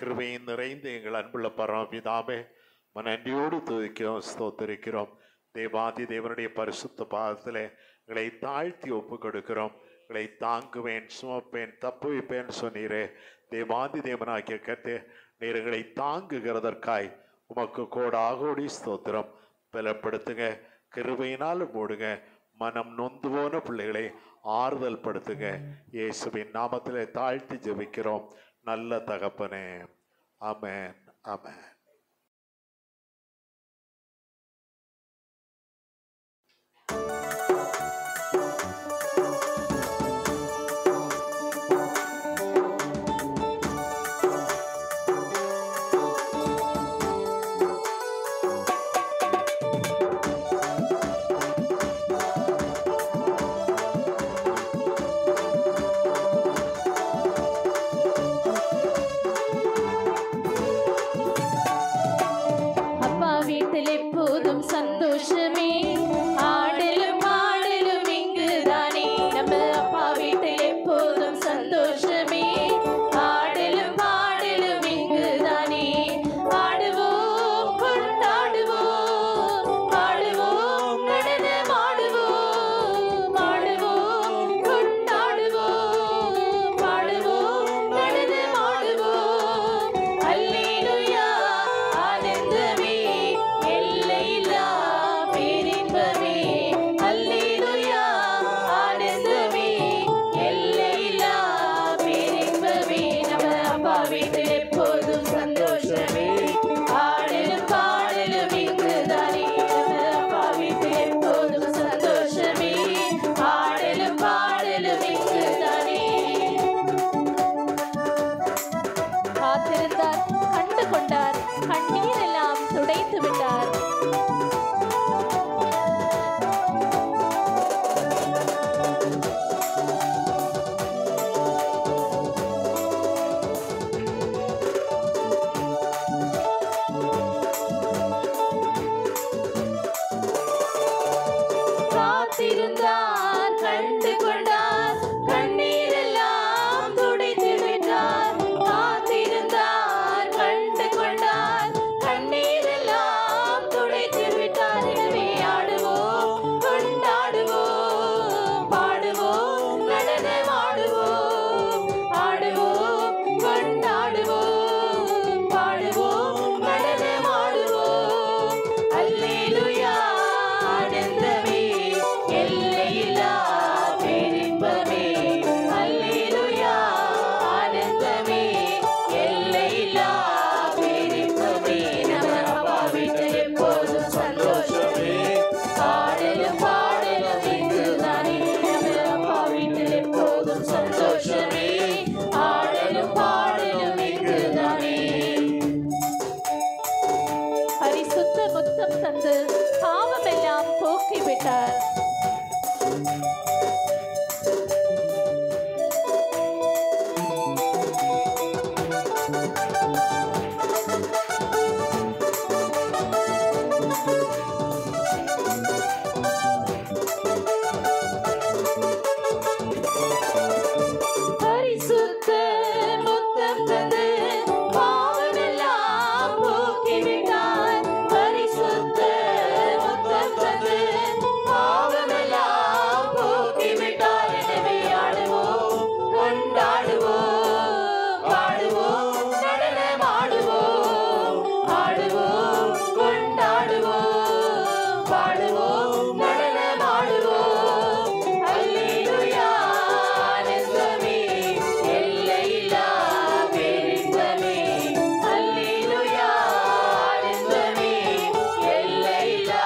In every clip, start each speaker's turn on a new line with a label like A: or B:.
A: கிருபையின் நிறைந்த எங்கள் அன்புள்ள பரமபிதாவே, நன்றியோடு துதிக்கிறோம், ஸ்தோத்திரிக்கிறோம். தேவாதி தேவனுடைய பரிசுத்த பாதத்தில் எங்களை தாழ்த்தி ஒப்பு கொடுக்கிறோம். எங்களை தாங்குவேன், சுமப்பேன், தப்புவிப்பேன் சொன்னீரே. தேவாதி தேவனாகிய கர்த்தே, நீர் எங்களை தாங்குகிறதற்காய் உமக்கு கோடாகோடி ஸ்தோத்திரம். பலப்படுத்துங்க, கிருபையினால் மூடுங்க. மனம் நொந்து போன பிள்ளைகளை ஆறுதல் படுத்துங்க. இயேசுவின் நாமத்திலே தாழ்த்தி ஜெபிக்கிறோம் நல்ல தகப்பனே. ஆமென், ஆமென்.
B: சந்தோஷமே, ஆடலும் பாடலும் இங்குதானே. நம்ம அப்பா வீட்டில் எப்போதும் சந்தோஷமே, ஆடலும் பாடலும் இங்குதானே. ஆடுவோம், கொண்டாடுவோம், பாடுவோம், நடனமாடுவோம், ஆடுவோம், கொண்டாடுவோம், பாடுவோம், நடனமாடுவோம். அல்லேலூயா, ஆனந்தமே, எல்லையில்லா பேரின்பமே. அல்லேலூயா, ஆனந்தமே, எல்லையில்லா பேரின்பமே. நம்ம அப்பா வீட்டில் எப்போதும் சந்தோஷமே, ஆடலும் பாடலும் இங்குதானே. நம்ம அப்பா வீட்டில் எப்போதும் சந்தோஷமே, ஆடலும் பாடலும் இங்குதானே. காத்திருந்தார், கண்டு கொண்டார், கண்ணீர் எல்லாம் துடைத்து விட்டார். காத்திருந்தார், கண்டு கொண்டார், கண்ணீர் எல்லாம் துடைத்து விட்டார். காத்திருந்தார், கண்டு கொண்டார், கண்ணீர் எல்லாம் துடைத்து விட்டார். எனவே ஆடுவோம், கொண்டாடுவோம், பாடுவோம், நடனமாடுவோம், ஆடுவோம், கொண்டாடுவோம், பாடுவோம், நடனமாடுவோம். அல்லேலூயா, ஆனந்தமே, எல்லையில்லா பேரின்பமே. அல்லேலூயா, ஆனந்தமே, எல்லையில்லா பேரின்பமே. நம்ம அப்பா வீட்டில் எப்போதும் சந்தோஷமே, ஆடலும் பாடலும் இங்குதானே. நம்ம அப்பா வீட்டில் எப்போதும் சந்தோஷமே, ஆடலும் பாடலும் இங்குதானே. பரிசுத்த முத்தம் தந்து பாவமெல்லாம் போக்கிவிட்டார். பரிசுத்த முத்தம் தந்து பாவமெல்லாம் போக்கிவிட்டார். பரிசுத்த முத்தம் தந்து பாவமெல்லாம் போக்கிவிட்டார். எனவே ஆடுவோம், கொண்டாடுவோம், பாடுவோம், நடனமாடுவோம், ஆடுவோம், கொண்டாடுவோம், பாடுவோம், நடனமாடுவோம். அல்லேலூயா, ஆனந்தமே, எல்லையில்லா பேரின்பமே. அல்லேலூயா, ஆனந்தமே, எல்லையில்லா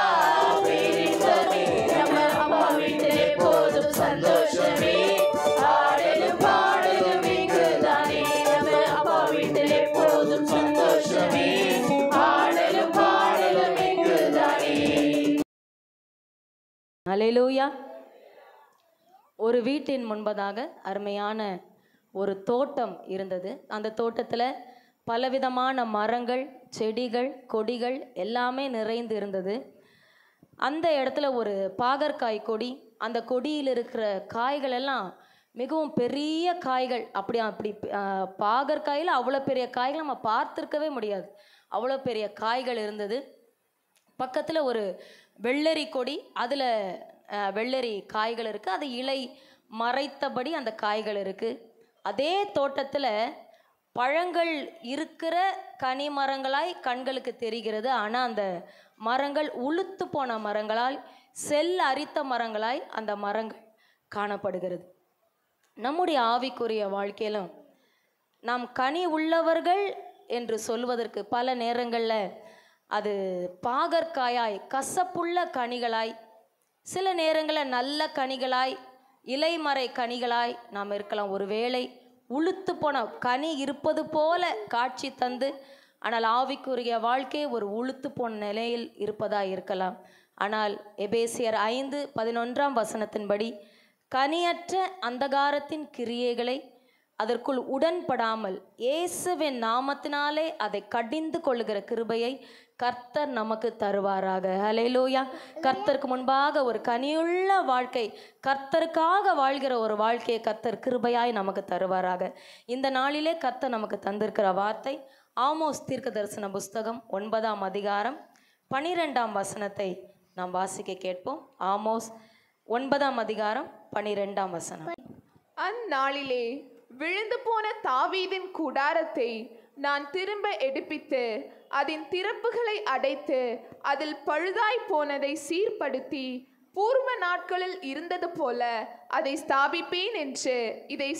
B: பேரின்பமே. நம்ம அப்பா வீட்டில் எப்போதும் சந்தோஷமே, ஆடலும் பாடலும் இங்குதானே. நம்ம அப்பா வீட்டில் எப்போதும் சந்தோஷமே, ஆடலும் பாடலும் இங்குதானே.
C: அல்லேலூயா. ஒரு வீட்டின் முன்பதாக அருமையான ஒரு தோட்டம் இருந்தது. அந்த தோட்டத்தில் பலவிதமான மரங்கள், செடிகள், கொடிகள் எல்லாமே நிறைந்து இருந்தது. அந்த இடத்துல ஒரு பாகற்காய் கொடி, அந்த கொடியில் இருக்கிற காய்கள் எல்லாம் மிகவும் பெரிய காய்கள், அப்படி அப்படி பாகற்காயில் அவ்வளோ பெரிய காய்கள் நம்ம பார்த்துருக்கவே முடியாது, அவ்வளோ பெரிய காய்கள் இருந்தது. பக்கத்தில் ஒரு வெள்ளரி கொடி, அதில் வெள்ளரி காய்கள் இருக்குது, அது இலை மறைத்தபடி அந்த காய்கள் இருக்குது. அதே தோட்டத்தில் பழங்கள் இருக்கிற கனி மரங்களாய் கண்களுக்கு தெரிகிறது. ஆனால் அந்த மரங்கள் உளுத்து போன மரங்களால், செல் அரித்த மரங்களாய் அந்த மரங்கள் காணப்படுகிறது. நம்முடைய ஆவிக்குரிய வாழ்க்கையிலும் நாம் கனி உள்ளவர்கள் என்று சொல்வதற்கு பல நேரங்களில் அது பாகற்காயாய், கசப்புள்ள கனிகளாய், சில நேரங்களில் நல்ல கனிகளாய், இலைமறை கனிகளாய் நாம் இருக்கலாம். ஒருவேளை உளுத்து போன கனி இருப்பது போல காட்சி தந்து, ஆனால் ஆவிக்குரிய வாழ்க்கை ஒரு உளுத்து போன நிலையில் இருப்பதாக இருக்கலாம். ஆனால் எபேசியர் 5:11 கனியற்ற அந்தகாரத்தின் கிரியைகளை அதற்குள் உடன்படாமல் இயேசுவின் நாமத்தினாலே அதை கடிந்து கொள்ளுகிற கிருபையை கர்த்தர் நமக்கு தருவாராக. ஹல்லேலூயா. கர்த்தருக்கு முன்பாக ஒரு கனியுள்ள வாழ்க்கை, கர்த்தருக்காக வாழ்கிற ஒரு வாழ்க்கையை கர்த்தர் கிருபையாய் நமக்கு தருவாராக. இந்த நாளிலே கர்த்தர் நமக்கு தந்திருக்கிற வார்த்தை ஆமோஸ் தீர்க்க தரிசன புஸ்தகம் 9:12 நாம் வாசிக்க கேட்போம். ஆமோஸ் 9:12.
D: அந்நாளிலே விழுந்து போன தாவீதின் கூடாரத்தை நான் திரும்ப எடுப்பித்து அதன் திறப்புகளை அடைத்து அதில் பழுதாய் போனதை சீர்படுத்தி பூர்வ நாட்களில் இருந்தது போல அதை ஸ்தாபிப்பேன் என்று இதை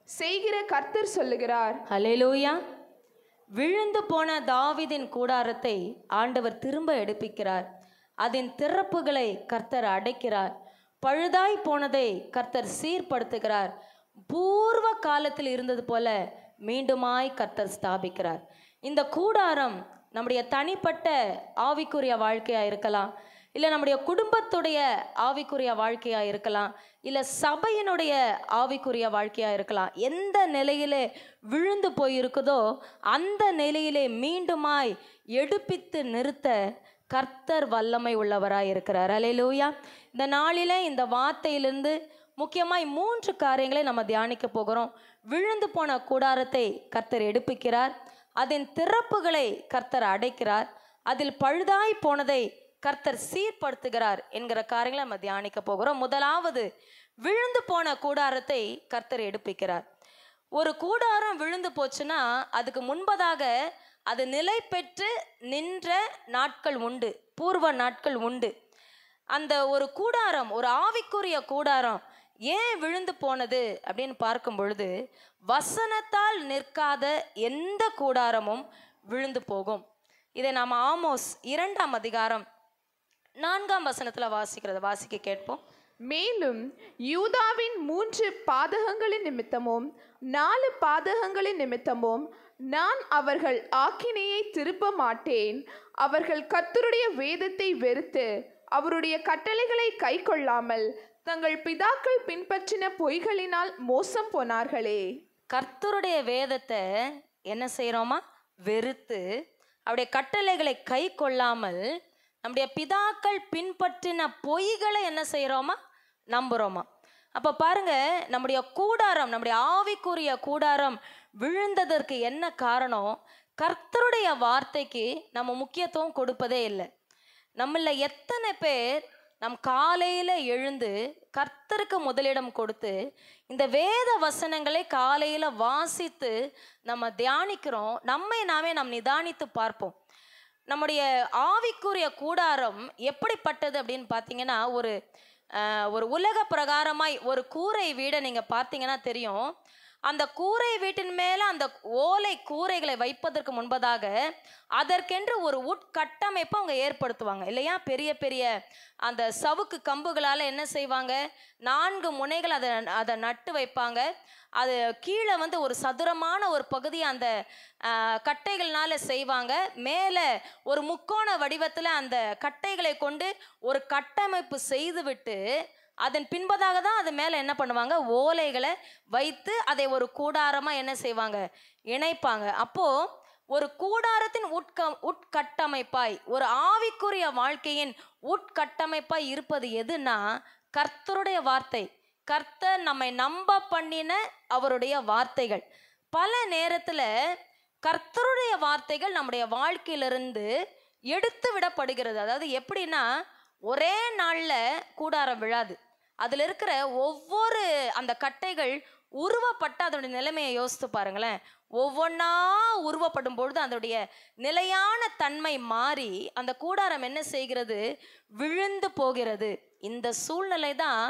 D: செய்கிற கர்த்தர் சொல்லுகிறார்.
C: ஹல்லேலூயா. விழுந்து போன தாவீதின் கூடாரத்தை ஆண்டவர் திரும்ப எடுப்பிக்கிறார். அதன் திறப்புகளை கர்த்தர் அடைக்கிறார். பழுதாய் போனதை கர்த்தர் சீர்படுத்துகிறார். பூர்வ காலத்தில் இருந்தது போல மீண்டுமாய் கர்த்தர் ஸ்தாபிக்கிறார். இந்த கூடாரம் நம்முடைய தனிப்பட்ட ஆவிக்குரிய வாழ்க்கையாக இருக்கலாம், இல்லை நம்முடைய குடும்பத்துடைய ஆவிக்குரிய வாழ்க்கையாக இருக்கலாம், இல்லை சபையினுடைய ஆவிக்குரிய வாழ்க்கையாக இருக்கலாம். எந்த நிலையிலே விழுந்து போயிருக்குதோ அந்த நிலையிலே மீண்டுமாய் எடுப்பித்து நிறுத்த கர்த்தர் வல்லமை உள்ளவராய் இருக்கிறார். ஹல்லேலூயா. இந்த நாளிலே இந்த வார்த்தையிலிருந்து முக்கியமாய் 3 காரியங்களை நம்ம தியானிக்க போகிறோம். விழுந்து போன கூடாரத்தை கர்த்தர் எடுப்பிக்கிறார், அதன் திறப்புகளை கர்த்தர் அடைக்கிறார், அதில் பழுதாய் போனதை கர்த்தர் சீர்படுத்துகிறார் என்கிற காரியங்களை நம்ம தியானிக்க போகிறோம். முதலாவது, விழுந்து போன கூடாரத்தை கர்த்தர் எடுப்பிக்கிறார். ஒரு கூடாரம் விழுந்து போச்சுன்னா அதுக்கு முன்பதாக அது நிலை பெற்று நின்ற நாட்கள் உண்டு, பூர்வ நாட்கள் உண்டு. அந்த ஒரு கூடாரம், ஒரு ஆவிக்குரிய கூடாரம் ஏன் விழுந்து போனது அப்படின்னு பார்க்கும் பொழுது, வசனத்தால் நிற்காத எந்த கூடாரமும் விழுந்து போகும். இதை நாம் ஆமோஸ் 2:4 வாசிக்க கேட்போம்.
D: மேலும் யூதாவின் 3 பாதகங்களின் நிமித்தமும் 4 பாதகங்களின் நிமித்தமும் நான் அவர்கள் ஆக்கினையை திருப்ப மாட்டேன். அவர்கள் கர்த்தருடைய வேதத்தை வெறுத்து அவருடைய கட்டளைகளை கை கொள்ளாமல் தங்கள் பிதாக்கள் பின்பற்றின பொய்களினால் மோசம் போனார்களே.
C: கர்த்தருடைய வேதத்தை என்ன செய்கிறோமா? வெறுத்து அவருடைய கட்டளைகளை கை கொள்ளாமல் நம்முடைய பிதாக்கள் பின்பற்றின பொய்களை என்ன செய்கிறோமா? நம்புகிறோமா? அப்போ பாருங்க, நம்முடைய கூடாரம், நம்முடைய ஆவிக்குரிய கூடாரம் விழுந்ததற்கு என்ன காரணம்? கர்த்தருடைய வார்த்தைக்கு நம்ம முக்கியத்துவம் கொடுப்பதே இல்லை. நம்மள எத்தனை பேர் நம் காலையில் எழுந்து கர்த்தருக்கு முதலிடம் கொடுத்து இந்த வேத வசனங்களை காலையில் வாசித்து நம்ம தியானிக்கிறோம்? நம்மை நாமே நாம் நிதானித்து பார்ப்போம். நம்முடைய ஆவிக்குரிய கூடாரம் எப்படிப்பட்டது அப்படின்னு பார்த்தீங்கன்னா, ஒரு உலக பிரகாரமாய் ஒரு கூரை வீடை நீங்கள் பார்த்தீங்கன்னா தெரியும். அந்த கூரை வீட்டின் மேலே அந்த ஓலை கூரைகளை வைப்பதற்கு முன்பதாக அதற்கென்று ஒரு உட்கட்டமைப்பை அவங்க ஏற்படுத்துவாங்க இல்லையா? பெரிய பெரிய அந்த சவுக்கு கம்புகளால் என்ன செய்வாங்க? 4 முனைகள் அதை நட்டு வைப்பாங்க. அது கீழே ஒரு சதுரமான ஒரு பகுதியை அந்த கட்டைகள்னால செய்வாங்க. மேலே ஒரு முக்கோண வடிவத்தில் அந்த கட்டைகளை கொண்டு ஒரு கட்டமைப்பு செய்துவிட்டு அதன் பின்பதாக தான் அது மேலே என்ன பண்ணுவாங்க? ஓலைகளை வைத்து அதை ஒரு கூடாரமாக என்ன செய்வாங்க? இணைப்பாங்க. அப்போது ஒரு கூடாரத்தின் உட்கட்டமைப்பாய், ஒரு ஆவிக்குரிய வாழ்க்கையின் உட்கட்டமைப்பாய் இருப்பது எதுனா கர்த்தருடைய வார்த்தை. கர்த்தர் நம்மை நம்ப பண்ணின அவருடைய வார்த்தைகள். பல நேரத்தில் கர்த்தருடைய வார்த்தைகள் நம்முடைய வாழ்க்கையிலிருந்து எடுத்து விடப்படுகிறது. அதாவது எப்படின்னா, ஒரே நாளில் கூடாரம் விழாது. அதில் இருக்கிற ஒவ்வொரு அந்த கட்டைகள் உருவப்பட்ட அதோடைய நிலைமையை யோசித்து பாருங்களேன். ஒவ்வொன்றா உருவப்படும் பொழுது அதோடைய நிலையான தன்மை மாறி அந்த கூடாரம் என்ன செய்கிறது? விழுந்து போகிறது. இந்த சூழ்நிலை தான்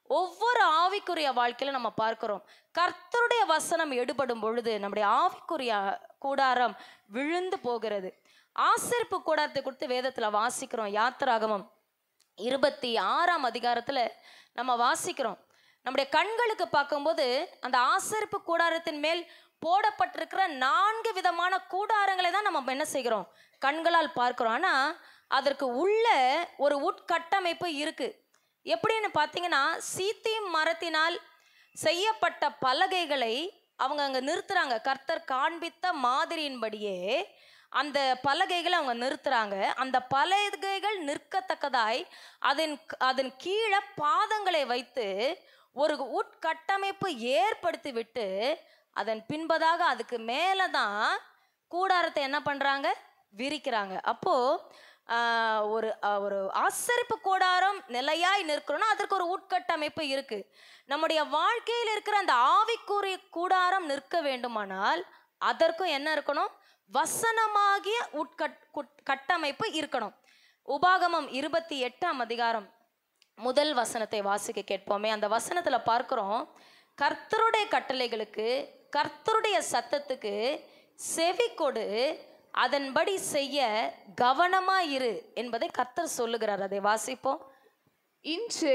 C: ஒவ்வொரு ஆவிக்குரிய வாழ்க்கையில நம்ம பார்க்கிறோம். கர்த்தருடைய வசனம் எடுபடும் பொழுது நம்முடைய ஆவிக்குரிய கூடாரம் விழுந்து போகிறது. ஆசரிப்பு கூடாரத்தை குறித்து வேதத்துல வாசிக்கிறோம். யாத்திராகமம் 26ஆம் அதிகாரத்துல நம்ம வாசிக்கிறோம். நம்முடைய கண்களுக்கு பார்க்கும்போது அந்த ஆசரிப்பு கூடாரத்தின் மேல் போடப்பட்டிருக்கிற 4 விதமான கூடாரங்களை தான் நம்ம என்ன செய்கிறோம்? கண்களால் பார்க்கிறோம். ஆனா அதற்கு உள்ள ஒரு உட்கட்டமைப்பு இருக்கு. எப்படின்னு பார்த்தீங்கன்னா, சீத்திம் மரத்தினால் செய்யப்பட்ட பலகைகளை அவங்க அங்கே நிறுத்துறாங்க. கர்த்தர் காண்பித்த மாதிரியின்படியே அந்த பலகைகளை அவங்க நிறுத்துறாங்க. அந்த பலகைகள் நிற்கத்தக்கதாய் அதன் கீழே பாதங்களை வைத்து ஒரு உட்கட்டமைப்பு ஏற்படுத்தி விட்டு அதன் பின்பதாக அதுக்கு மேலே தான் கூடாரத்தை என்ன பண்ணுறாங்க? விரிக்கிறாங்க. அப்போது ஒரு ஆசரிப்பு கூடாரம் நிலையாய் நிற்கிறோன்னா அதற்கு ஒரு உட்கட்டமைப்பு இருக்கு. நம்முடைய வாழ்க்கையில் இருக்கிற அந்த ஆவிக்குரிய கூடாரம் நிற்க வேண்டுமானால் அதற்கும் என்ன இருக்கணும்? வசனமாகிய கட்டமைப்பு இருக்கணும். உபாகமம் 28ஆம் அதிகாரம் முதல் வசனத்தை வாசிக்க கேட்போமே. அந்த வசனத்துல பார்க்கிறோம், கர்த்தருடைய கட்டளைகளுக்கு கர்த்தருடைய சத்தத்துக்கு செவி கொடு, அதன்படி செய்ய கவனமாயிரு என்பதை கர்த்தர் சொல்லுகிறார். அதை வாசிப்போம்.
D: இன்று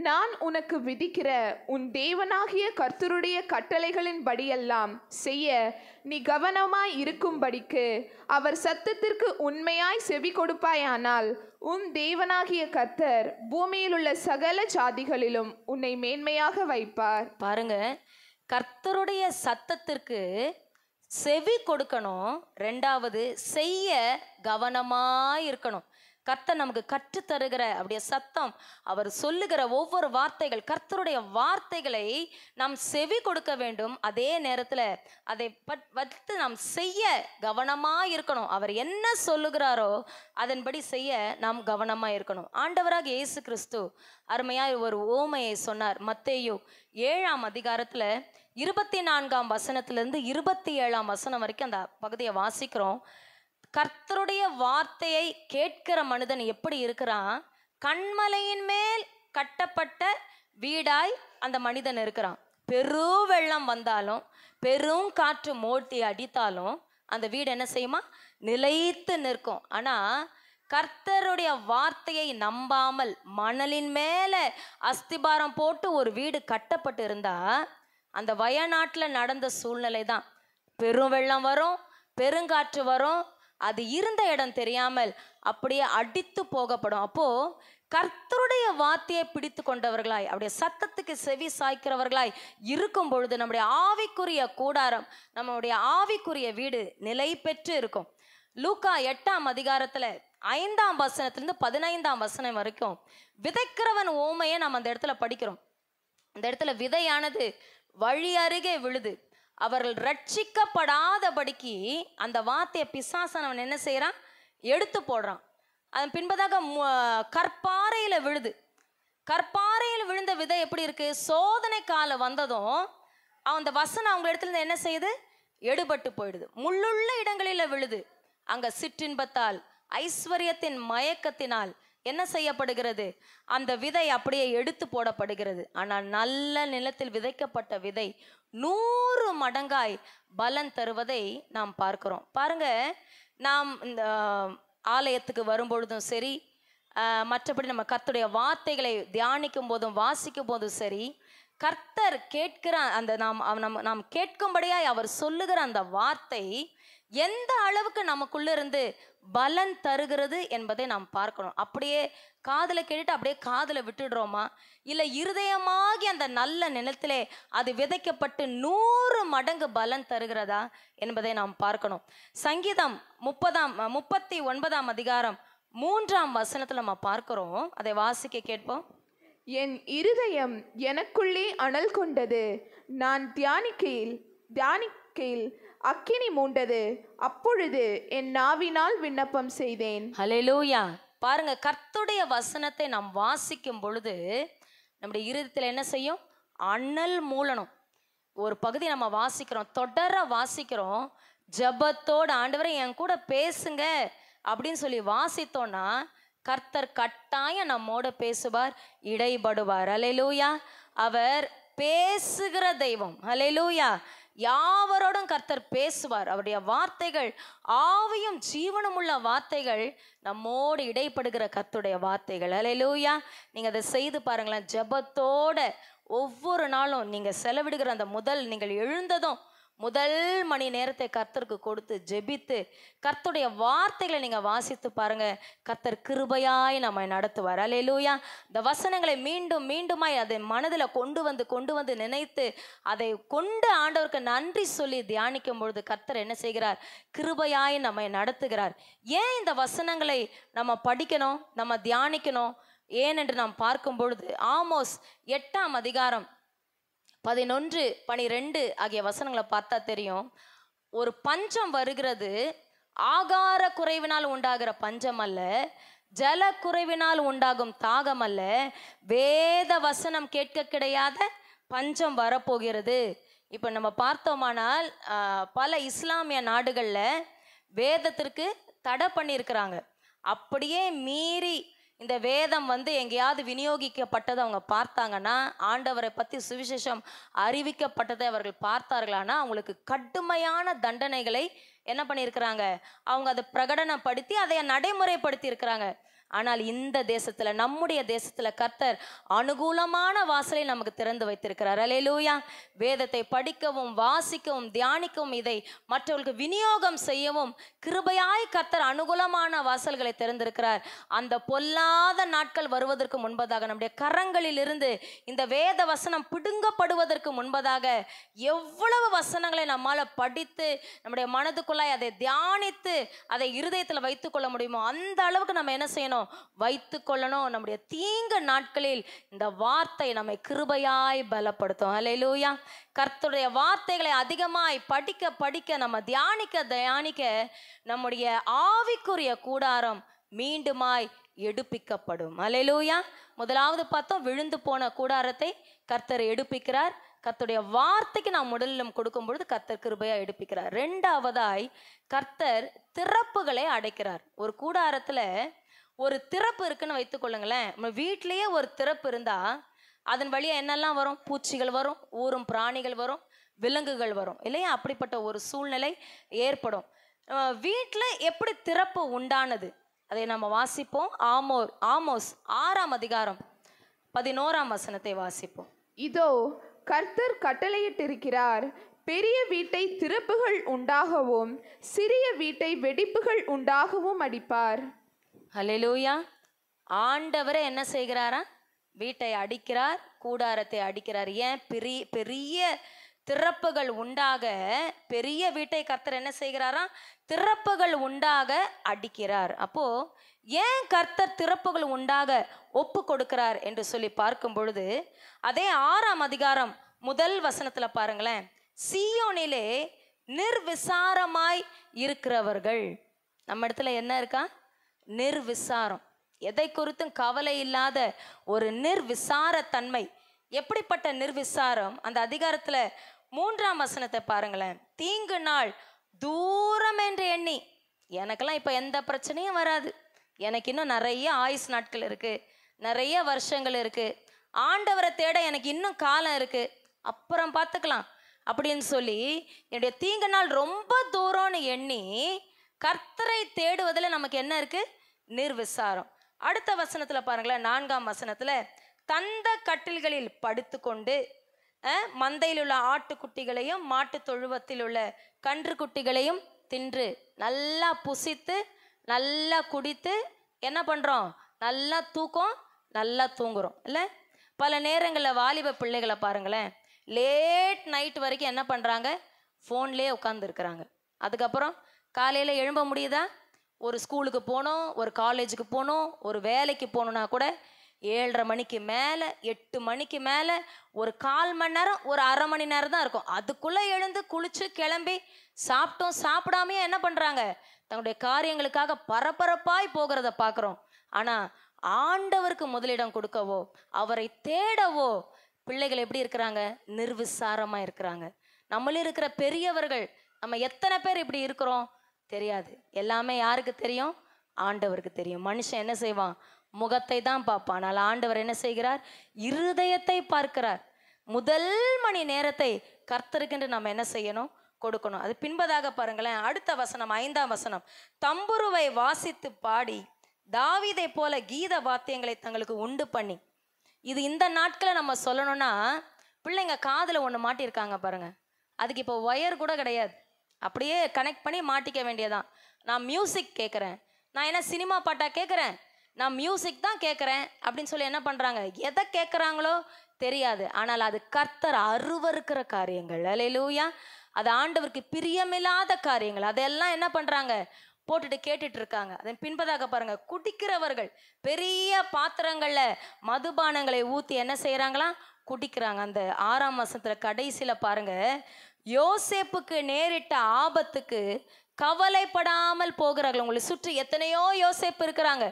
D: நான் உனக்கு விதிக்கிற உன் தேவனாகிய கர்த்தருடைய கட்டளைகளின் படியெல்லாம் செய்ய நீ கவனமாய் இருக்கும்படிக்கு அவர் சத்தத்திற்கு உண்மையாய் செவி கொடுப்பாயானால் உன் தேவனாகிய கர்த்தர் பூமியில் உள்ள சகல ஜாதிகளிலும் உன்னை மேன்மையாக வைப்பார்.
C: பாருங்க, கர்த்தருடைய சத்தத்திற்கு செவி கொடுக்கணும். 2வது, செய்ய கவனமாய் இருக்கணும். கர்த்தர் நமக்கு கற்று தருகிற அப்படியே சத்தம், அவர் சொல்லுகிற ஒவ்வொரு வார்த்தைகள், கர்த்தருடைய வார்த்தைகளை நாம் செவி கொடுக்க வேண்டும். அதே நேரத்தில் அதை வைத்து நாம் செய்ய கவனமாக இருக்கணும். அவர் என்ன சொல்லுகிறாரோ அதன்படி செய்ய நாம் கவனமாக இருக்கணும். ஆண்டவராக இயேசு கிறிஸ்து அருமையாய் ஒரு ஓமையை சொன்னார். மத்தேயு 7ஆம் அதிகாரத்தில் 24ஆம் வசனத்திலிருந்து 27ஆம் வசனம் வரைக்கும் அந்த பகுதியை வாசிக்கிறோம். கர்த்தருடைய வார்த்தையை கேட்கிற மனிதன் எப்படி இருக்கிறான்? கண்மலையின் மேல் கட்டப்பட்ட வீடாய் அந்த மனிதன் இருக்கிறான். பெரும் வெள்ளம் வந்தாலும் பெரும் காற்று மோட்டி அடித்தாலும் அந்த வீடு என்ன செய்யுமா? நிலைத்து நிற்கும். ஆனா கர்த்தருடைய வார்த்தையை நம்பாமல் மணலின் மேல அஸ்திபாரம் போட்டு ஒரு வீடு கட்டப்பட்டு இருந்தா, அந்த வயநாட்டில் நடந்த சூழ்நிலை தான். பெரும் வெள்ளம் வரும், பெருங்காற்று வரும், அது இருந்த இடம் தெரியாமல் அப்படியே அடித்து போகப்படும். அப்போ கர்த்தருடைய வார்த்தையை பிடித்து கொண்டவர்களாய், அப்படியே சத்தத்துக்கு செவி சாய்க்கிறவர்களாய் இருக்கும் பொழுது நம்முடைய ஆவிக்குரிய கூடாரம், நம்முடைய ஆவிக்குரிய வீடு நிலை பெற்று இருக்கும். லூக்கா 8ஆம் அதிகாரத்துல 5ஆம் வசனத்திலிருந்து 15ஆம் வசனம் வரைக்கும் விதைக்கிறவன் ஓமையை நம்ம அந்த இடத்துல படிக்கிறோம். அந்த இடத்துல விதையானது வழி அருகே விழுது. அவர்கள் ரட்சிக்கப்படாதபடிக்கு அந்த வார்த்தையை பிசாசனவன் என்ன செய்யறான்? எடுத்து போடுறான். அதன் பின்பதாக கற்பாறையில விழுது. கற்பாறையில் விழுந்த விதை எப்படி இருக்கு? சோதனை காலம் வந்ததும் அந்த வசனம் அவங்க இடத்துல இருந்து என்ன செய்யுது? எடுபட்டு போயிடுது. முள்ளுள்ள இடங்களில விழுது. அங்க சிற்றின்பத்தால் ஐஸ்வர்யத்தின் மயக்கத்தினால் என்ன செய்யப்படுகிறது? அந்த விதை அப்படியே எடுத்து போடப்படுகிறது. ஆனால் நல்ல நிலத்தில் விதைக்கப்பட்ட விதை 100 மடங்காய் பலன் தருவதை நாம் பார்க்கிறோம். பாருங்க, நாம் இந்த ஆலயத்துக்கு வரும்பொழுதும் சரி, மற்றபடி நம்ம கர்த்தருடைய வார்த்தைகளை தியானிக்கும் போதும் வாசிக்கும் போதும் சரி, கர்த்தர் கேட்கிற அந்த நாம் கேட்கும்படியாய் அவர் சொல்லுகிற அந்த வார்த்தை எந்த அளவுக்கு நமக்குள்ள இருந்து பலன் தருகிறது என்பதை நாம் பார்க்கணும். அப்படியே காதுல கேட்டுட்டு அப்படியே காதுல விட்டுடுறோமா, இல்லை இருதயமாகி அந்த நல்ல நிலத்திலே அது விதைக்கப்பட்டு 100 மடங்கு பலன் தருகிறதா என்பதை நாம் பார்க்கணும். சங்கீதம் 39ஆம் அதிகாரம் 3ஆம் வசனத்துல நம்ம பார்க்கிறோம். அதை வாசிக்க கேட்போம்.
D: என் இருதயம் எனக்குள்ளே அனல் கொண்டது. நான் தியானிக்கையில் அக்கினி மூண்டது. அப்பொழுது என் நாவினால் விண்ணப்பம் செய்தேன்.
C: ஹல்லேலூயா. பாருங்க, கர்த்தருடைய வசனத்தை நாம் வாசிக்கும் பொழுது நம்முடைய இருதயத்தில் என்ன செய்யும்? அனல் மூளணும். ஒரு பகுதி நம்ம வாசிக்கிறோம், தொடர வாசிக்கிறோம், ஜபத்தோடு ஆண்டவரே என் கூட பேசுங்க அப்படின்னு சொல்லி வாசித்தோன்னா கர்த்தர் கட்டாயம் நம்மோட பேசுவார், இடைபடுவார். ஹல்லேலூயா. அவர் பேசுகிற தெய்வம். ஹல்லேலூயா. யாவரோடும் கர்த்தர் பேசுவார். அவருடைய வார்த்தைகள் ஆவியும் ஜீவனும் உள்ள வார்த்தைகள், நம்மோடு இடைப்படுகிற கர்த்தருடைய வார்த்தைகள். ஹல்லேலூயா. நீங்க அதை செய்து பாருங்களேன். ஜபத்தோட ஒவ்வொரு நாளும் நீங்க செலவிடுகிற அந்த நீங்கள் எழுந்ததும் முதல் மணி நேரத்தை கர்த்தருக்கு கொடுத்து ஜெபித்து கர்த்தருடைய வார்த்தைகளை நீங்க வாசித்து பாருங்க. கர்த்தர் கிருபையாய் நம்மை நடத்துவார். அல்லேலூயா. இந்த வசனங்களை மீண்டும் மீண்டுமாய் அதை மனதில் கொண்டு வந்து நினைத்து அதை கொண்டு ஆண்டவருக்கு நன்றி சொல்லி தியானிக்கும் பொழுது கர்த்தர் என்ன செய்கிறார்? கிருபையாய் நம்மை நடத்துகிறார். ஏன் இந்த வசனங்களை நம்ம படிக்கணும், நம்ம தியானிக்கணும்? ஏனென்று நாம் பார்க்கும் பொழுது ஆமோஸ் 8ஆம் அதிகாரம் 11, 12 ஆகிய வசனங்களை பார்த்தா தெரியும். ஒரு பஞ்சம் வருகிறது. ஆகார குறைவினால் உண்டாகிற பஞ்சம் அல்ல, ஜல குறைவினால் உண்டாகும் தாகம் அல்ல, வேத வசனம் கேட்க கிடையாத பஞ்சம் வரப்போகிறது. இப்போ நம்ம பார்த்தோமானால் பல இஸ்லாமிய நாடுகளில் வேதத்திற்கு தடை பண்ணியிருக்கிறாங்க. அப்படியே மீறி இந்த வேதம் எங்கேயாவது விநியோகிக்கப்பட்டதை அவங்க பார்த்தாங்கன்னா, ஆண்டவரை பற்றி சுவிசேஷம் அறிவிக்கப்பட்டதை அவர்கள் பார்த்தார்களானா அவங்களுக்கு கடுமையான தண்டனைகளை என்ன பண்ணியிருக்கிறாங்க? அவங்க அதை பிரகடனப்படுத்தி அதை நடைமுறைப்படுத்தி இருக்கிறாங்க. ஆனால் இந்த தேசத்தில், நம்முடைய தேசத்தில் கர்த்தர் அனுகூலமான வாசலை நமக்கு திறந்து வைத்திருக்கிறார். அல்லேலூயா. வேதத்தை படிக்கவும் வாசிக்கவும் தியானிக்கவும் இதை மற்றவர்களுக்கு விநியோகம் செய்யவும் கிருபையாய் கர்த்தர் அனுகூலமான வாசல்களை திறந்திருக்கிறார். அந்த பொல்லாத நாட்கள் வருவதற்கு முன்பதாக, நம்முடைய கரங்களில் இருந்து இந்த வேத வசனம் பிடுங்கப்படுவதற்கு முன்பதாக எவ்வளவு வசனங்களை நம்மால் படித்து நம்முடைய மனதுக்குள்ளாய் அதை தியானித்து அதை இருதயத்தில் வைத்துக்கொள்ள முடியுமோ அந்த அளவுக்கு நம்ம என்ன செய்யணும்? வைத்து கொள்ளணும். நம்முடைய தீங்கு நாட்களில் இந்த வார்த்தை நம்மை கிருபையாய் பலப்படுத்தும். அல்லேலூயா. கர்த்தருடைய வார்த்தைகளை அதிகமாய் படிக்க படிக்க நம்ம தியானிக்க நம்முடைய ஆவிக்குரிய கூடாரம் மீண்டுமாய் எடுப்பிக்கப்படும். அல்லேலூயா. முதலாவது பார்த்தோம், விழுந்து போன கூடாரத்தை கர்த்தர் எடுப்பிக்கிறார். கர்த்தருடைய வார்த்தைக்கு நாம் முதலிலும் கொடுக்கும் பொழுது கர்த்தர் கிருபையா எடுப்பிக்கிறார். ரெண்டாவதாய் கர்த்தர் திறப்புகளை அடைக்கிறார். ஒரு கூடாரத்துல ஒரு திறப்பு இருக்குன்னு வைத்துக்கொள்ளுங்களேன். நம்ம வீட்டிலேயே ஒரு திறப்பு இருந்தா அதன் வழியா என்னெல்லாம் வரும்? பூச்சிகள் வரும், ஊரும் பிராணிகள் வரும், விலங்குகள் வரும் இல்லையா? அப்படிப்பட்ட ஒரு சூழ்நிலை ஏற்படும். வீட்டில் எப்படி திறப்பு உண்டானது அதை நம்ம வாசிப்போம். ஆமோஸ் 6ஆம் அதிகாரம் 11ஆம் வசனத்தை வாசிப்போம்.
D: இதோ கர்த்தர் கட்டளையிட்டிருக்கிறார், பெரிய வீட்டை திறப்புகள் உண்டாகவும் சிறிய வீட்டை வெடிப்புகள் உண்டாகவும் அடிப்பார்.
C: ஹல்லேலூயா. ஆண்டவரே என்ன செய்கிறாரா? வீட்டை அடிக்கிறார், கூடாரத்தை அடிக்கிறார். ஏன்? பெரிய திறப்புகள் உண்டாக, பெரிய வீட்டை கர்த்தர் என்ன செய்கிறாரா? திறப்புகள் உண்டாக அடிக்கிறார். அப்போ ஏன் கர்த்தர் திறப்புகள் உண்டாக ஒப்பு கொடுக்கிறார் என்று சொல்லி பார்க்கும் பொழுது அதே 6ஆம் அதிகாரம் 1 வசனத்துல பாருங்களேன். சீயோனிலே நிர்விசாரமாய் இருக்கிறவர்கள். நம்ம இடத்துல என்ன இருக்கா? நிர்விசாரம். எதை குறித்தும் கவலை இல்லாத ஒரு நிர்விசார தன்மை. எப்படிப்பட்ட நிர்விசாரம்? அந்த அதிகாரத்துல 3ஆம் வசனத்தை பாருங்களேன். தீங்கு நாள் தூரம் என்று எண்ணி, எனக்கெல்லாம் இப்ப எந்த பிரச்சனையும் வராது, எனக்கு இன்னும் நிறைய ஆயுஸ் நாட்கள் இருக்கு, நிறைய வருஷங்கள் இருக்கு, ஆண்டவரை தேட எனக்கு இன்னும் காலம் இருக்கு, அப்புறம் பார்த்துக்கலாம் அப்படின்னு சொல்லி என்னுடைய தீங்கு நாள் ரொம்ப தூரம்னு எண்ணி கர்த்தரை தேடுவதில் நமக்கு என்ன இருக்கு? நிர்விசாரம். அடுத்த வசனத்துல பாருங்களேன், 4ஆம் வசனத்துல தந்த கட்டில்களில் படுத்து கொண்டு மந்தையில் உள்ள ஆட்டுக்குட்டிகளையும் மாட்டு தொழுவத்தில் உள்ள கன்று குட்டிகளையும் தின்று நல்லா புசித்து நல்லா குடித்து என்ன பண்றோம்? நல்லா தூக்கம், நல்லா தூங்குறோம் இல்லை? பல நேரங்களில் வாலிப பிள்ளைகளை பாருங்களேன், லேட் நைட் வரைக்கும் என்ன பண்றாங்க? ஃபோன்லேயே உட்காந்துருக்குறாங்க. அதுக்கப்புறம் காலையில் எழும்ப முடியுதா? ஒரு ஸ்கூலுக்கு போகணும், ஒரு காலேஜுக்கு போகணும், ஒரு வேலைக்கு போகணுன்னா கூட 7:30 மணிக்கு மேலே 8 மணிக்கு மேலே ஒரு 1/4 மணி நேரம், ஒரு அரை மணி நேரம் தான் இருக்கும். அதுக்குள்ளே எழுந்து குளிச்சு கிளம்பி சாப்பிட்டோம் சாப்பிடாமையே என்ன பண்ணுறாங்க, தங்களுடைய காரியங்களுக்காக பரபரப்பாய் போகிறத பார்க்குறோம். ஆனால் ஆண்டவருக்கு முதலிடம் கொடுக்கவோ அவரை தேடவோ பிள்ளைகள் எப்படி இருக்கிறாங்க, நிர்விசாரமாக இருக்கிறாங்க. நம்மளும் இருக்கிற பெரியவர்கள் நம்ம எத்தனை பேர் இப்படி இருக்கிறோம் தெரியாது. எல்லாமே யாருக்கு தெரியும், ஆண்டவருக்கு தெரியும். மனுஷன் என்ன செய்வான், முகத்தை தான் பார்ப்பான். ஆனால் ஆண்டவர் என்ன செய்கிறார், இருதயத்தை பார்க்கிறார். முதல் மணி நேரத்தை கர்த்தருக்கென்று நம்ம என்ன செய்யணும், கொடுக்கணும். அது பின்பதாக பாருங்களேன், அடுத்த வசனம் 5ஆம் வசனம். தம்புருவை வாசித்து பாடி தாவீதை போல கீத வாத்தியங்களை தங்களுக்கு உண்டு பண்ணி. இது இந்த நாட்களை நம்ம சொல்லணும்னா, பிள்ளைங்க காதில் ஒன்று மாட்டியிருக்காங்க பாருங்க, அதுக்கு இப்போ ஒயர் கூட கிடையாது, அப்படியே கனெக்ட் பண்ணி மாட்டிக்க வேண்டியதான். நான் மியூசிக் கேட்குறேன், நான் என்ன சினிமா பாட்டா கேட்குறேன், நான் மியூசிக் தான் கேட்குறேன் அப்படின்னு சொல்லி என்ன பண்ணுறாங்க, எதை கேட்குறாங்களோ தெரியாது. ஆனால் அது கர்த்தர் அருவருக்கிற காரியங்கள், அல்லேலூயா, அது ஆண்டவருக்கு பிரியமில்லாத காரியங்கள், அதெல்லாம் என்ன பண்ணுறாங்க, போட்டுட்டு கேட்டுட்டு இருக்காங்க. அதன் பின்பதாக பாருங்க, குடிக்கிறவர்கள் பெரிய பாத்திரங்கள்ல மதுபானங்களை ஊற்றி என்ன செய்யறாங்களாம், குடிக்கிறாங்க. அந்த 6ஆம் வசனத்துல கடைசியில பாருங்க, யோசேப்புக்கு நேரிட்ட ஆபத்துக்கு கவலைப்படாமல் போகிறார்கள். உங்களை சுற்றி எத்தனையோ யோசேப்பு இருக்கிறாங்க,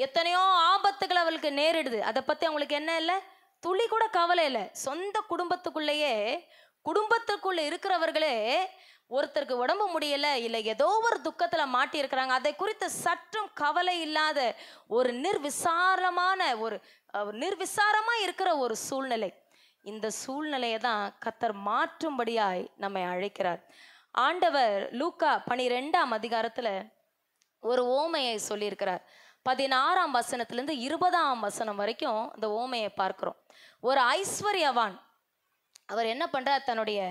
C: எத்தனையோ ஆபத்துகள் அவளுக்கு நேரிடுது, அதை பத்தி அவங்களுக்கு என்ன இல்லை, துளி கூட கவலை இல்லை. சொந்த குடும்பத்துக்குள்ள இருக்கிறவர்களே ஒருத்தருக்கு உடம்பு முடியல, இல்லை ஏதோ ஒரு துக்கத்துல மாட்டி இருக்கிறாங்க, அதை குறித்து சற்றும் கவலை இல்லாத ஒரு நிர்விசாரமா இருக்கிற ஒரு சூழ்நிலை. இந்த சூழ்நிலையை தான் கர்த்தர் மாற்றும்படியாய் நம்மை அழைக்கிறார். ஆண்டவர் லூக்கா 12ஆம் அதிகாரத்துல ஒரு ஓமையை சொல்லியிருக்கிறார். 16ஆம் வசனத்திலிருந்து 20ஆம் வசனம் வரைக்கும் இந்த ஓமையை பார்க்கிறோம். ஒரு ஐஸ்வர்யவான் அவர் என்ன பண்றார், தன்னுடைய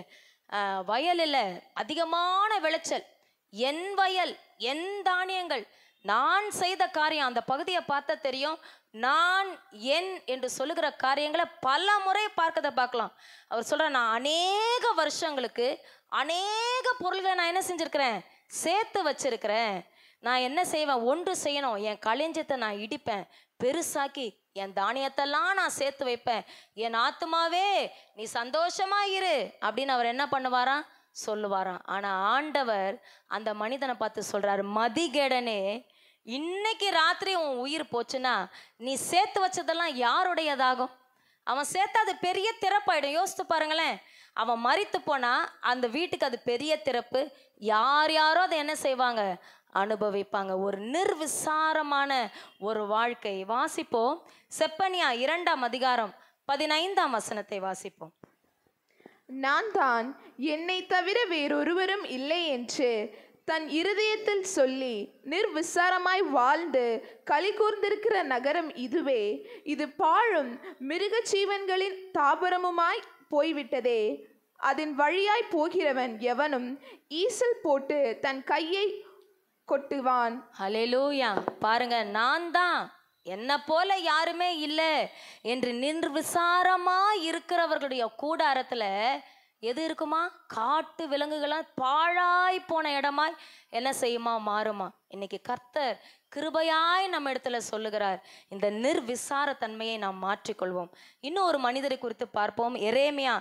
C: வயலில் அதிகமான விளைச்சல், என் வயல் என் தானியங்கள், நான் செய்த காரியம், அந்த பகுதியை பார்த்தா தெரியும், நான் என் என்று சொல்லுகிற காரியங்களை பல முறை பார்க்கலாம். அவர் சொல்ற, நான் அநேக வருஷங்களுக்கு அநேக பொருள்களை நான் என்ன செஞ்சிருக்கிறேன், சேர்த்து வச்சிருக்கிறேன். நான் என்ன செய்வேன், ஒன்று செய்யணும், என் களஞ்சியத்தை நான் இடிப்பேன், பெருசாக்கி என் தானியத்தெல்லாம் நான் சேர்த்து வைப்பேன், என் ஆத்துமாவே நீ சந்தோஷமா இரு அப்படின்னு அவர் என்ன பண்ணுவாராம், சொல்லுவாராம். ஆனா ஆண்டவர் அந்த மனிதனை பார்த்து சொல்றாரு, மதிகேடனே, இன்னைக்கு ராத்திரி உன் உயிர் போச்சுன்னா நீ சேர்த்து வச்சதெல்லாம் யாருடையதாகும்? அவன் சேர்த்து அது பெரிய திறப்பாயிடும். யோசித்து பாருங்களேன், அவன் மரித்து போனா அந்த வீட்டுக்கு அது பெரிய திறப்பு, யாரோ அதை என்ன செய்வாங்க, அனுபவிப்பாங்க. ஒரு நிர்விசாரமான ஒரு வாழ்க்கை. வாசிப்போம், செப்பனியா 2ஆம் அதிகாரம் 15ஆம் வசனத்தை வாசிப்போம்.
D: நான் தான், என்னை தவிர வேறொருவரும் இல்லை என்று தன் இருதயத்தில் சொல்லி நிர்விசாரமாய் வாழ்ந்து களி கூர்ந்திருக்கிற நகரம் இதுவே, இது பாழும் மிருக ஜீவன்களின் தாபரமுமாய் போய்விட்டதே. அதன் வழியாய் போகிறவன் எவனும் ஈசல் போட்டு தன் கையை கொட்டுவான்.
C: ஹல்லேலூயா. பாருங்க, நான் தான், என்ன போல யாருமே இல்லை என்று நிர்விசாரமா இருக்கிறவர்களுடைய கூடாரத்துல எது இருக்குமா, காட்டு விலங்குகளால் பாழாய் போன இடமாய் என்ன செய்யுமா, மாறுமா. இன்னைக்கு கர்த்தர் கிருபையாய் நம்ம இடத்துல சொல்லுகிறார், இந்த நிர்விசார தன்மையை நாம் மாற்றிக்கொள்வோம். இன்னும் ஒரு மனிதரை குறித்து பார்ப்போம். எரேமியா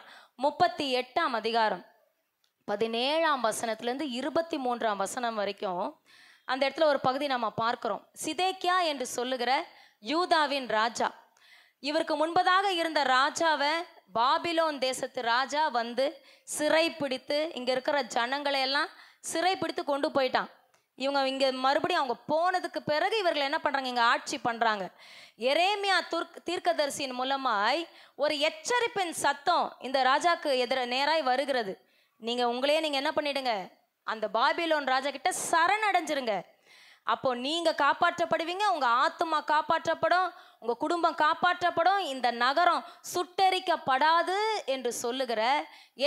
C: 38ஆம் அதிகாரம் 17ஆம் வசனத்திலிருந்து 23ஆம் வசனம் வரைக்கும் அந்த இடத்துல ஒரு பகுதி நம்ம பார்க்கிறோம். சிதேக்கியா என்று சொல்லுகிற யூதாவின் ராஜா, இவருக்கு முன்பதாக இருந்த ராஜாவை பாபிலோன் தேசத்து ராஜா வந்து சிறை பிடித்து இங்க இருக்கிற ஜனங்களை எல்லாம் சிறை பிடித்து கொண்டு போயிட்டான். இவங்க இங்க மறுபடியும் அவங்க போனதுக்கு பிறகு இவர்கள் என்ன பண்றாங்க, இங்க ஆட்சி பண்றாங்க. எரேமியா தீர்க்கதரிசியின் மூலமாய் ஒரு எச்சரிப்பின் சத்தம் இந்த ராஜாக்கு நேராய் வருகிறது. நீங்க என்ன பண்ணிடுங்க, அந்த பாபிலோன் ராஜா கிட்ட சரணடைஞ்சிருங்க. அப்போ நீங்க காப்பாற்றப்படுவீங்க, உங்க ஆத்துமா காப்பாற்றப்படும், உங்க குடும்பம் காப்பாற்றப்படும், இந்த நகரம் சுட்டெரிக்கப்படாது என்று சொல்லுகிற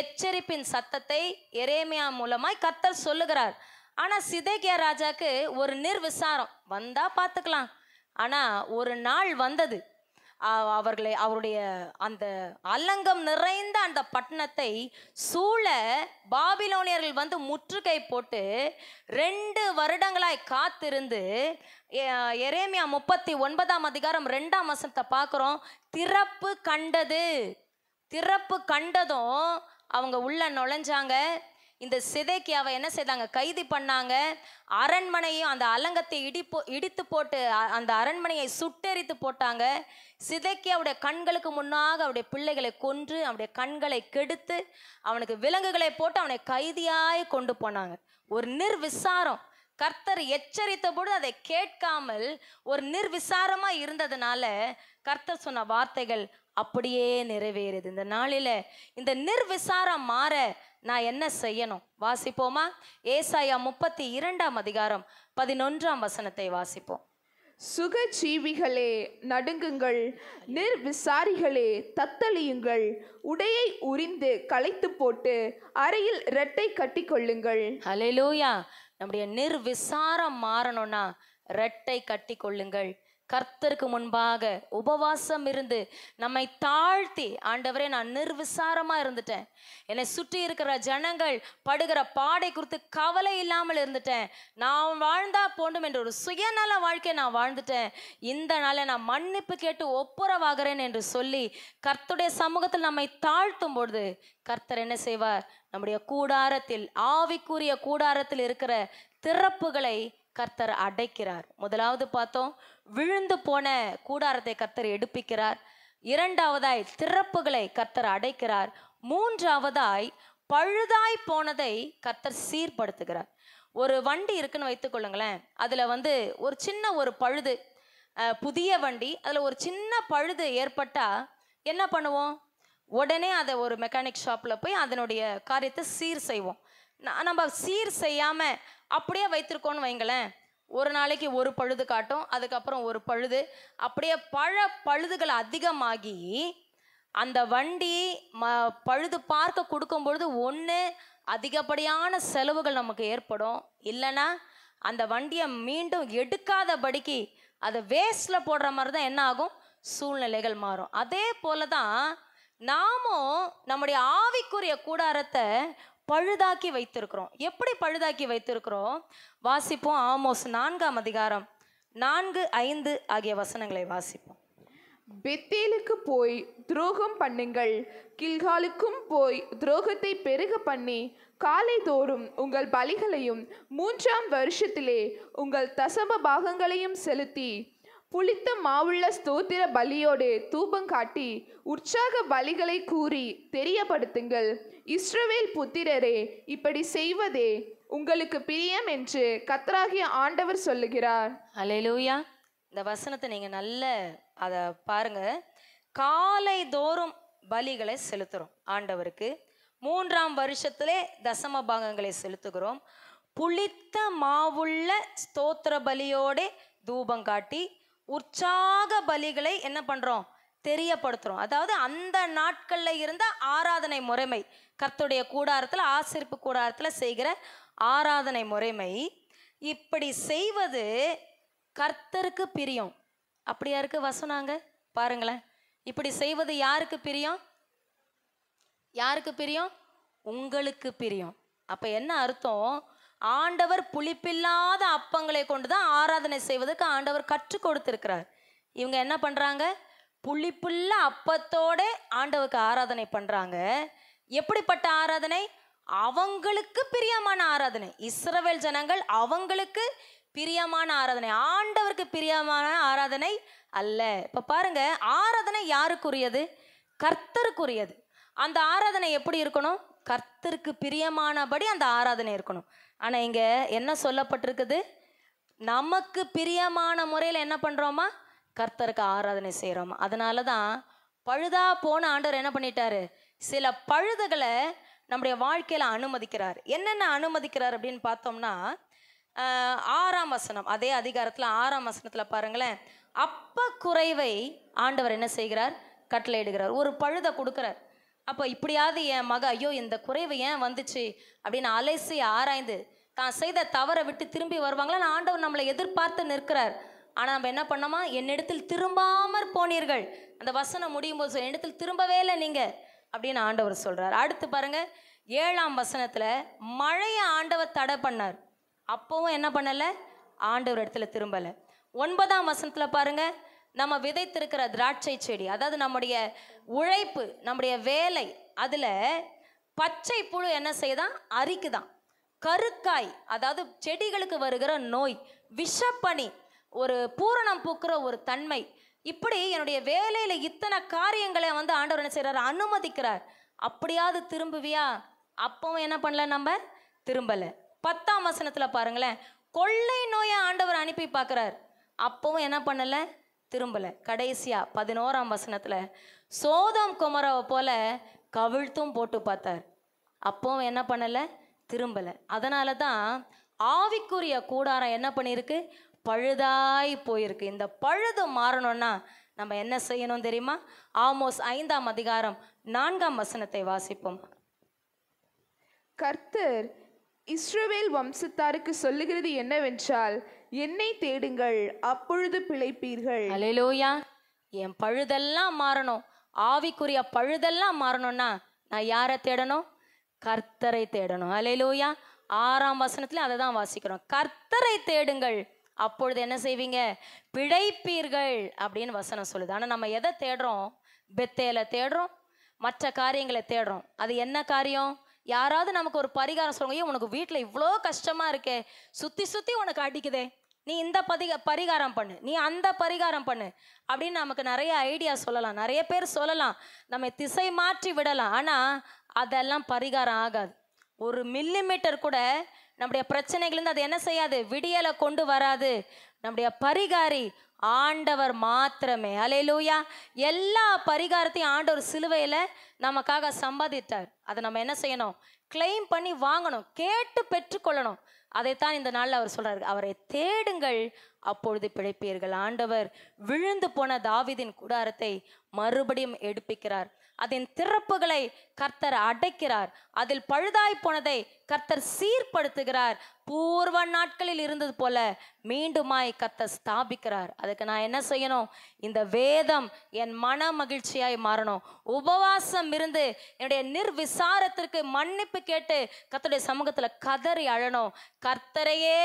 C: எச்சரிப்பின் சத்தத்தை எரேமியா மூலமாய் கர்த்தர் சொல்லுகிறார். ஆனா சிதேக்கியா ராஜாக்கு ஒரு நிர்விசாரம், வந்தா பார்த்துக்கலாம். ஆனா ஒரு நாள் வந்தது, அவருடைய அந்த அலங்கம் நிறைந்த அந்த பட்டணத்தை சூழ பாபிலோனியர்கள் வந்து முற்றுகை போட்டு 2 வருடங்களாய் காத்திருந்து எரேமியா 39ஆம் அதிகாரம் 2ஆம் வசனத்தை பார்க்குறோம். திறப்பு கண்டதும் அவங்க உள்ள நுழைஞ்சாங்க. இந்த சிதேக்கியாவை என்ன செய்தாங்க? கைது பண்ணாங்க. அரண்மனையும் அந்த அலங்கத்தை இடித்து போட்டு அந்த அரண்மனையை சுட்டெரித்து போட்டாங்க. சிதேக்கியாவுடைய கண்களுக்கு முன்னாக அவருடைய பிள்ளைகளை கொன்று அவருடைய கண்களை கெடுத்து அவனுக்கு விலங்குகளை போட்டு அவனை கைதியாய் கொண்டு போனாங்க. ஒரு நிர்விசாரம். கர்த்தர் எச்சரித்த பொழுது அதை கேட்காமல் ஒரு நிர்விசாரமா இருந்ததுனால கர்த்தர் சொன்ன வார்த்தைகள் அப்படியே நிறைவேறுது. இந்த நாளில இந்த நிர்விசாரம் மாற நான் என்ன செய்யணும்? வாசிப்போமா? ஏசாயா 32ஆம் அதிகாரம் 11ஆம் வசனத்தை வாசிப்போம்.
D: சுகஜீவிகளே நடுங்குங்கள், நிர்விசாரிகளே தத்தளியுங்கள், உடையை உரிந்து களைத்து போட்டு அறையில் இரட்டை கட்டி கொள்ளுங்கள்.
C: ஹல்லேலூயா. நம்முடைய நிர்விசாரம் மாறணும்னா இரட்டை கட்டி கொள்ளுங்கள். கர்த்தருக்கு முன்பாக உபவாசம் இருந்து நம்மை தாழ்த்தி, ஆண்டவரே நான் நிர்விசாரமா இருந்துட்டேன், என்னை சுற்றி இருக்கிற ஜனங்கள் படுகிற பாடை குறித்து கவலை இல்லாமல் இருந்துட்டேன், நான் வாழ்ந்தா போண்டும் என்ற ஒரு சுயநல வாழ்க்கை நான் வாழ்ந்துட்டேன், இந்த நாளை நான் மன்னிப்பு கேட்டு ஒப்புரவாகிறேன் என்று சொல்லி கர்த்தருடைய சமூகத்தில் நம்மை தாழ்த்தும் பொழுது கர்த்தர் என்ன செய்வார்? நம்முடைய கூடாரத்தில், ஆவிக்குரிய கூடாரத்தில் இருக்கிற திறப்புகளை கர்த்தர் அடைக்கிறார். முதலாவது பார்த்தோம், விழுந்து போன கூடாரத்தை கர்த்தர் எடுப்பிக்கிறார். 2வதாய் திறப்புகளை கர்த்தர் அடைக்கிறார். 3வதாய் பழுதாய் போனதை கர்த்தர் சீர்படுத்துகிறார். ஒரு வண்டி இருக்குன்னு வைத்துக்கொள்ளுங்களேன். அதில் வந்து ஒரு சின்ன ஒரு பழுது, புதிய வண்டி, அதில் ஒரு சின்ன பழுது ஏற்பட்டால் என்ன பண்ணுவோம்? உடனே அதை ஒரு மெக்கானிக் ஷாப்பில் போய் அதனுடைய காரியத்தை சீர் செய்வோம். நம்ம சீர் செய்யாமல் அப்படியே வைத்திருக்கோன்னு வைங்களேன், ஒரு நாளைக்கு ஒரு பழுது காட்டும், அதுக்கப்புறம் ஒரு பழுது, அப்படியே பழுதுகள் அதிகமாகி அந்த வண்டி பழுது பார்க்க கொடுக்கும் பொழுது ஒன்று அதிகப்படியான செலவுகள் நமக்கு ஏற்படும், இல்லைன்னா அந்த வண்டியை மீண்டும் எடுக்காதபடிக்கு அதை வேஸ்டில் போடுற மாதிரி தான் என்ன ஆகும்? சூழ்நிலைகள் மாறும். அதே போல தான் நாமும் நம்முடைய ஆவிக்குரிய கூடாரத்தை பழுதாக்கி வைத்திருக்கிறோம். எப்படி பழுதாக்கி வைத்திருக்கிறோம்? வாசிப்போம். ஆமோஸ் 4ஆம் அதிகாரம் 4, 5 ஆகிய வசனங்களை வாசிப்போம்.
D: பெத்தேலுக்கு போய் துரோகம் பண்ணுங்கள், கில்காலுக்கும் போய் துரோகத்தை பெருக பண்ணி காலைதோறும் உங்கள் பலிகளையும் 3ஆம் வருஷத்திலே உங்கள் தசம பாகங்களையும் செலுத்தி புளித்த மாவுள்ள ஸ்தோத்திர பலியோடு தூபம் காட்டி உற்சாக பலிகளை கூறி தெரியப்படுத்துங்கள். இஸ்ரவேல் புத்திரரே, இப்படி செய்வதே உங்களுக்கு பிரியம் என்று கர்த்தராகிய ஆண்டவர் சொல்லுகிறார்.
C: அல்லேலூயா. இந்த வசனத்தை நீங்க நல்ல அதை பாருங்க. காலை தோறும் பலிகளை செலுத்துறோம் ஆண்டவருக்கு. 3ஆம் வருஷத்திலே தசம பாகங்களை செலுத்துகிறோம். புளித்த மாவுள்ள ஸ்தோத்திர பலியோட தூபம் காட்டி உற்சாக பலிகளை என்ன பண்றோம்? தெரியப்படுத்துறோம். அதாவது அந்த நாட்கள்ல இருந்த ஆராதனை முறைமை, கர்த்தருடைய கூடாரத்தில், ஆசரிப்பு கூடாரத்தில் செய்கிற ஆராதனை முறைமை, இப்படி செய்வது கர்த்தருக்கு பிரியம். அப்படியா இருக்கு வசனாங்க? பாருங்களேன், இப்படி செய்வது யாருக்கு பிரியம்? யாருக்கு பிரியம்? உங்களுக்கு பிரியம். அப்ப என்ன அர்த்தம்? ஆண்டவர் புளிப்பில்லாத அப்பங்களை கொண்டுதான் ஆராதனை செய்வதற்கு ஆண்டவர் கற்றுக் கொடுத்திருக்கிறார். இவங்க என்ன பண்றாங்க? புளிப்புள்ள அப்பத்தோட ஆண்டவருக்கு ஆராதனை பண்றாங்க. எப்படிப்பட்ட ஆராதனை? அவங்களுக்கு பிரியமான ஆராதனை. இஸ்ரவேல் ஜனங்கள் அவங்களுக்கு பிரியமான ஆராதனை, ஆண்டவருக்கு பிரியமான ஆராதனை அல்ல. இப்ப பாருங்க, ஆராதனை யாருக்குரியது? கர்த்தருக்குரியது. அந்த ஆராதனை எப்படி இருக்கணும்? கர்த்தருக்கு பிரியமானபடி அந்த ஆராதனை இருக்கணும். ஆனா இங்க என்ன சொல்லப்பட்டிருக்குது? நமக்கு பிரியமான முறையில் என்ன பண்றோமா? கர்த்தருக்கு ஆராதனை செய்கிறோமா? அதனால தான் பழுதா போன ஆண்டவர் என்ன பண்ணிட்டாரு? சில பழுதுகளை நம்முடைய வாழ்க்கையில் அனுமதிக்கிறார். என்னென்ன அனுமதிக்கிறார் அப்படின்னு பார்த்தோம்னா, 6ஆம் வசனம், அதே அதிகாரத்தில் 6ஆம் வசனத்தில் பாருங்களேன். அப்ப குறைவை ஆண்டவர் என்ன செய்கிறார்? கட்டளையிடுகிறார். ஒரு பழுதை கொடுக்குறார். அப்போ இப்படியாவது என் மக, ஐயோ இந்த குறைவு ஏன் வந்துச்சு அப்படின்னு அலைசி ஆராய்ந்து தான் செய்த தவறை விட்டு திரும்பி வருவாங்களா? ஆண்டவர் நம்மளை எதிர்பார்த்து நிற்கிறார். ஆனால் நம்ம என்ன பண்ணோமா? என்னிடத்தில் திரும்பாமற் போனீர்கள், அந்த வசனம் முடியும் போது இடத்துல திரும்பவே இல்லை நீங்க அப்படின்னு ஆண்டவர் சொல்றார். அடுத்து பாருங்க 7ஆம் வசனத்துல மழையை ஆண்டவர் தடை பண்ணார், அப்பவும் என்ன பண்ணல, ஆண்டவர் இடத்துல திரும்பல. 9ஆம் வசனத்துல பாருங்க, நம்ம விதைத்திருக்கிற திராட்சை செடி, அதாவது நம்முடைய உழைப்பு, நம்முடைய வேலை, அதுல பச்சை புழு என்ன செய்யுதான், அரிக்குதான். கருக்காய், அதாவது செடிகளுக்கு வருகிற நோய், விஷப்பனி, ஒரு பூரணம் பூக்கிற ஒரு தன்மை, இப்படி என்னுடைய வேலையில இத்தனை காரியங்களை ஆண்டவர் என்ன செய்யறாரு, அனுமதிக்கிறார். அப்படியாவது திரும்புவியா? அப்பவும் என்ன பண்ணல, நம்ம திரும்பல. 10ஆம் வசனத்துல பாருங்களேன், கொள்ளை நோயை ஆண்டவர் அனுப்பி பார்க்கிறார், அப்பவும் என்ன பண்ணல, திரும்பல. கடைசியா 11ஆம் வசனத்துல சோதோம் குமராவை போல கவிழ்த்தும் போட்டு பார்த்தார், அப்பவும் என்ன பண்ணல, திரும்பல. அதனால தான் ஆவிக்குரிய கூடாரம் என்ன பண்ணியிருக்கு, பழுதாய் போயிருக்கு. இந்த பழுது மாறணும்னா நம்ம என்ன செய்யணும் தெரியுமா? ஆமோஸ் 5ஆம் அதிகாரம் 4ஆம் வசனத்தை வாசிப்போம்.
D: கர்த்தர் இஸ்ரவேல் வம்சத்தாருக்கு சொல்லுகிறது என்னவென்றால், என்னை தேடுங்கள், அப்பொழுது பிழைப்பீர்கள்.
C: அல்லேலூயா. என் பழுதெல்லாம் மாறணும், ஆவிக்குரிய பழுதெல்லாம் மாறணும்னா நான் யாரை தேடணும்? கர்த்தரை தேடணும். அல்லேலூயா. 6ஆம் வசனத்துல அதை தான் வாசிக்கிறோம், கர்த்தரை தேடுங்கள், அப்பொழுது என்ன செய்வீங்க, பிழைப்பீர்கள் அப்படின்னு வசனம் சொல்லுது. ஆனால் நம்ம எதை தேடுறோம்? பெத்தேலை தேடுறோம், மற்ற காரியங்களை தேடுறோம். அது என்ன காரியம்? யாராவது நமக்கு ஒரு பரிகாரம் சொல்லுங்க, உனக்கு வீட்டில் இவ்வளோ கஷ்டமா இருக்கே, சுற்றி சுற்றி உனக்கு அடிக்குதே, நீ இந்த பரிகாரம் பண்ணு, நீ அந்த பரிகாரம் பண்ணு அப்படின்னு நமக்கு நிறைய ஐடியா சொல்லலாம், நிறைய பேர் சொல்லலாம், நம்ம திசை மாற்றி விடலாம். ஆனால் அதெல்லாம் பரிகாரம் ஆகாது. ஒரு மில்லிமீட்டர் கூட நம்முடைய பிரச்சனைகள்ந்து அது என்ன செய்யாது, விடியலை கொண்டு வராது. நம்முடைய பரிகாரி ஆண்டவர் மாத்திரமே. அல்லேலூயா. எல்லா பரிகாரத்தையும் ஆண்டவர் சிலுவையில் நமக்காக சம்பாதித்தார். அதை நம்ம என்ன செய்யணும், கிளைம் பண்ணி வாங்கணும், கேட்டு பெற்றுக்கொள்ளணும். அதைத்தான் இந்த நாளில் அவர் சொல்றாரு, அவரை தேடுங்கள், அப்பொழுது பிழைப்பீர்கள். ஆண்டவர் விழுந்து போன தாவீதின் கூடாரத்தை மறுபடியும் எடுப்பிக்கிறார், அதன் திறப்புகளை கர்த்தர் அடைக்கிறார், அதில் பழுதாய் போனதை கர்த்தர் சீர்படுத்துகிறார், பூர்வ நாட்களில் இருந்தது போல மீண்டுமாய் கர்த்தர் ஸ்தாபிக்கிறார். அதுக்கு நான் என்ன செய்யணும்? இந்த வேதம் என் மன மகிழ்ச்சியாய் மாறணும், உபவாசம் இருந்து என்னுடைய நிர்விசாரத்திற்கு மன்னிப்பு கேட்டு கர்த்தருடைய சமூகத்தில் கதறி அழணும். கர்த்தரையே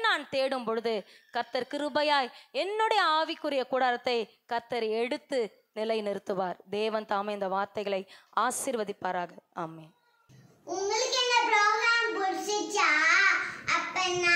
C: நான் தேடும் பொழுது கர்த்தர் கிருபையாய் என்னுடைய ஆவிக்குரிய கூடாரத்தை கர்த்தர் எடுத்து நிலை நிறுத்துவார். தேவன் தாமே இந்த வார்த்தைகளை ஆசீர்வதிப்பாராக. ஆமென்.
E: உங்களுக்கு இந்த ப்ரோகிராம் பிடிச்சிச்சா? அப்பனா